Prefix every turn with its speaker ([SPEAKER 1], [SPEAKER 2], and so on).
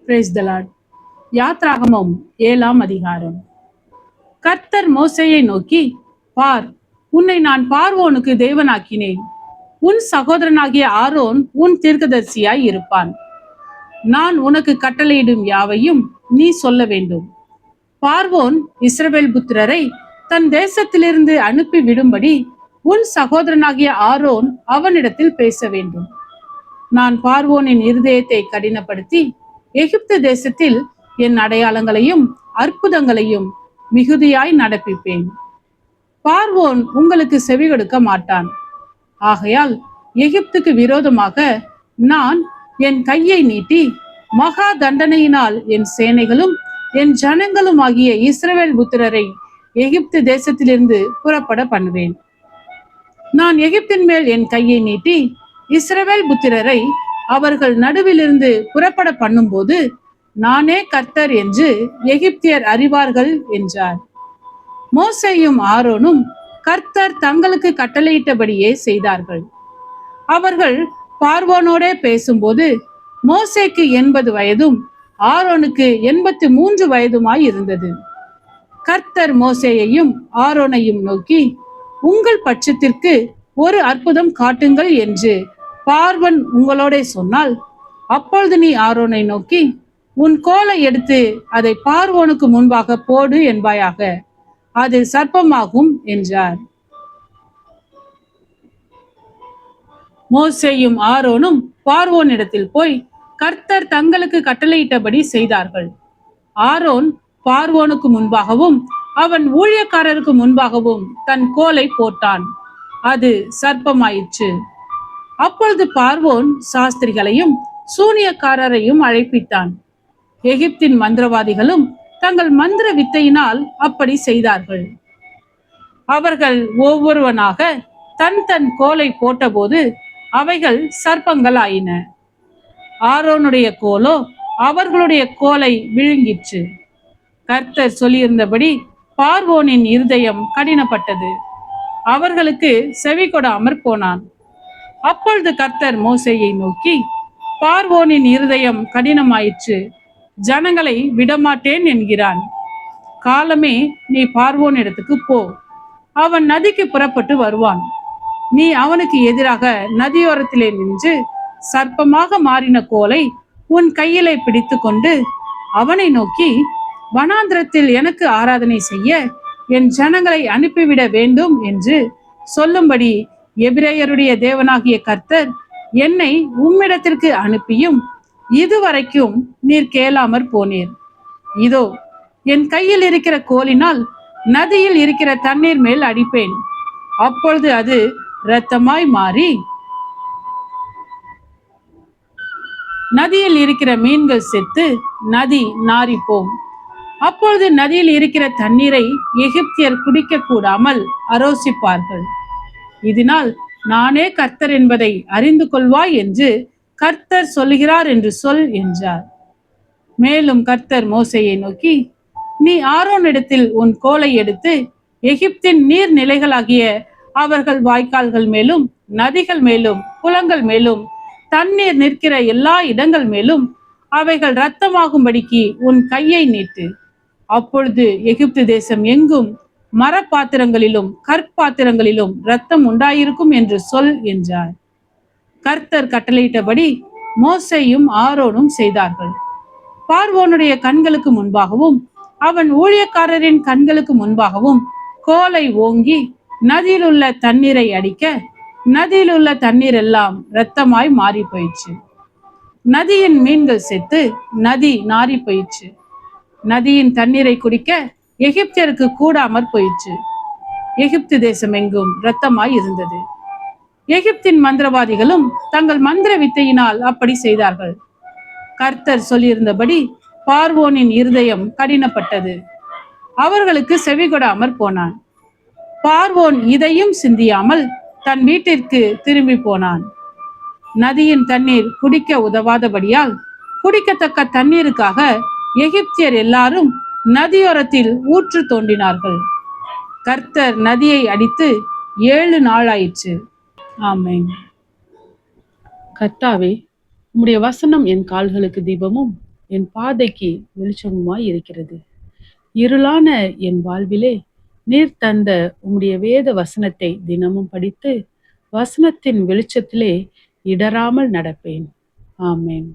[SPEAKER 1] Praise the Lord. யாத்ராகமம் 7ஆம் அதிகாரம். கர்த்தர் மோசேயை நோக்கி, பார், உன்னை நான் பார்வோனுக்கு தேவனாக்கினேன். உன் சகோதரனாகிய ஆரோன் உன் தீர்க்கதரிசியாய் இருப்பான். நான் உனக்கு கட்டளையிடும் யாவையும் நீ சொல்ல வேண்டும். பார்வோன் இஸ்ரவேல் புத்திரரை தன் தேசத்திலிருந்து அனுப்பி விடும்படி உன் சகோதரனாகிய ஆரோன் அவனிடத்தில் பேச வேண்டும். நான் பார்வோனின் இருதயத்தை கடினப்படுத்தி எகிப்து தேசத்தில் என் அடையாளங்களையும் அற்புதங்களையும் மிகுதியாய் நடப்பிப்பேன். பார்வோன் உங்களுக்கு செவி கொடுக்க மாட்டான். ஆகையால் எகிப்துக்கு விரோதமாக நான் என் கையை நீட்டி மகா தண்டனையினால் என் சேனைகளும் என் ஜனங்களும் ஆகிய இஸ்ரவேல் புத்திரரை எகிப்து தேசத்திலிருந்து புறப்பட பண்ணுவேன். நான் எகிப்தின் மேல் என் கையை நீட்டி இஸ்ரவேல் புத்திரரை அவர்கள் நடுவிலிருந்து புறப்பட பண்ணும்போது நானே கர்த்தர் என்று எகிப்தியர் அறிவார்கள் என்றார். மோசேயும் ஆரோனும் கர்த்தர் தங்களுக்கு கட்டளையிட்டபடியே செய்தார்கள். அவர்கள் பார்வோனோடே பேசும்போது மோசேக்கு 80 வயதும் ஆரோனுக்கு 83 வயதுமாய் இருந்தது. கர்த்தர் மோசேயையும் ஆரோனையும் நோக்கி, உங்கள் பட்சத்திற்கு ஒரு அற்புதம் காட்டுங்கள் என்று பார்வோன் உங்களோட சொன்னால், அப்பொழுது நீ ஆரோனை நோக்கி, உன் கோலை எடுத்து அதை பார்வோனுக்கு முன்பாக போடு என்பாயாக, அது சர்ப்பமாகும் என்றார். மோசேயும் ஆரோனும் பார்வோனிடத்தில் போய் கர்த்தர் தங்களுக்கு கட்டளையிட்டபடி செய்தார்கள். ஆரோன் பார்வோனுக்கு முன்பாகவும் அவன் ஊழியக்காரருக்கு முன்பாகவும் தன் கோலை போட்டான். அது சர்ப்பமாயிற்று. அப்பொழுது பார்வோன் சாஸ்திரிகளையும் சூனியக்காரரையும் அழைப்பித்தான். எகிப்தின் மந்திரவாதிகளும் தங்கள் மந்திர வித்தையினால் அப்படி செய்தார்கள். அவர்கள் ஒவ்வொருவனாக தன் தன் கோலை போட்டபோது அவைகள் சர்ப்பங்கள் ஆயின. ஆரோனுடைய கோலோ அவர்களுடைய கோலை விழுங்கிற்று. கர்த்தர் சொல்லியிருந்தபடி பார்வோனின் இருதயம் கடினப்பட்டது. அவர்களுக்கு செவி கொடாமற் போனான். அப்பொழுது கர்த்தர் மோசேயை நோக்கி, பார்வோனின் இருதயம் கடினமாயிற்று, ஜனங்களை விடமாட்டேன் என்கிறான். காலமே நீ பார்வோன் இடத்துக்கு போ, அவன் நதிக்கு புறப்பட்டு வருவான். நீ அவனுக்கு எதிராக நதியோரத்திலே நின்று சர்ப்பமாக மாறின கோலை உன் கையிலே பிடித்து கொண்டு அவனை நோக்கி, வனாந்திரத்தில் எனக்கு ஆராதனை செய்ய என் ஜனங்களை அனுப்பிவிட வேண்டும் என்று சொல்லும்படி எபிரேயருடைய தேவனாகிய கர்த்தர் என்னை உம்மிடத்திற்கு அனுப்பியும் இதுவரைக்கும் நீர் கேளாமற் போனீர். இதோ என் கையில் இருக்கிற கோலினால் நதியில் இருக்கிற தண்ணீர் மேல் அடிப்பேன். அப்பொழுது அது இரத்தமாய் மாறி நதியில் இருக்கிற மீன்கள் செத்து நதி நாறிப்போம். அப்பொழுது நதியில் இருக்கிற தண்ணீரை எகிப்தியர் குடிக்க கூடாமல் அரோசிப்பார்கள். இதனால் நானே கர்த்தர் என்பதை அறிந்து கொள்வாய் என்று கர்த்தர் சொல்லுகிறார் என்று சொல் என்றார். மேலும் கர்த்தர் மோசேயை நோக்கி, நீ ஆரோனிடத்தில் உன் கோலை எடுத்து எகிப்தின் நீர் நிலைகளாகிய அவர்கள் வாய்க்கால்கள் மேலும் நதிகள் மேலும் குளங்கள் மேலும் தண்ணீர் நிற்கிற எல்லா இடங்கள் மேலும் அவைகள் இரத்தமாகும்படிக்கு உன் கையை நீட்டு. அப்பொழுது எகிப்து தேசம் எங்கும் மரப்பாத்திரங்களிலும் கற்பாத்திரங்களிலும் இரத்தம் உண்டாயிருக்கும் என்று சொல் என்றார். கர்த்தர் கட்டளையிட்டபடி மோசேயும் ஆரோனும் செய்தார்கள். பார்வோனுடைய கண்களுக்கு முன்பாகவும் அவன் ஊழியக்காரரின் கண்களுக்கு முன்பாகவும் கோலை ஓங்கி நதியில் உள்ள தண்ணீரை அடிக்க நதியில் உள்ள தண்ணீர் எல்லாம் இரத்தமாய் மாறி போயிற்று. நதியின் மீன்கள் செத்து நதி நாறி போயிற்று. நதியின் தண்ணீரை குடிக்க எகிப்தியருக்கு கூடாமற் போயிற்று. எகிப்து தேசம் எங்கும் இரத்தமாய் இருந்தது. எகிப்தின் மந்திரவாதிகளும் தங்கள் மந்திர வித்தையினால் அப்படி செய்தார்கள். கர்த்தர் சொல்லியிருந்தபடி பார்வோனின் இருதயம் கடினப்பட்டது. அவர்களுக்கு செவி கொடாமற் போனான். பார்வோன் இதையும் சிந்தியாமல் தன் வீட்டிற்கு திரும்பி போனான். நதியின் தண்ணீர் குடிக்க உதவாதபடியால் குடிக்கத்தக்க தண்ணீருக்காக எகிப்தியர் எல்லாரும் நதியோரத்தில் ஊற்று தோண்டினார்கள். கர்த்தர் நதியை அடித்து 7 நாளாயிற்று. ஆமென். கர்த்தாவே, உம்முடைய வசனம் என் கால்களுக்கு தீபமும் என் பாதைக்கு வெளிச்சமுமாய் இருக்கிறது. இருளான என் வாழ்விலே நீர் தந்த உம்முடைய வேத வசனத்தை தினமும் படித்து வசனத்தின் வெளிச்சத்திலே இடராமல் நடப்பேன். ஆமென்.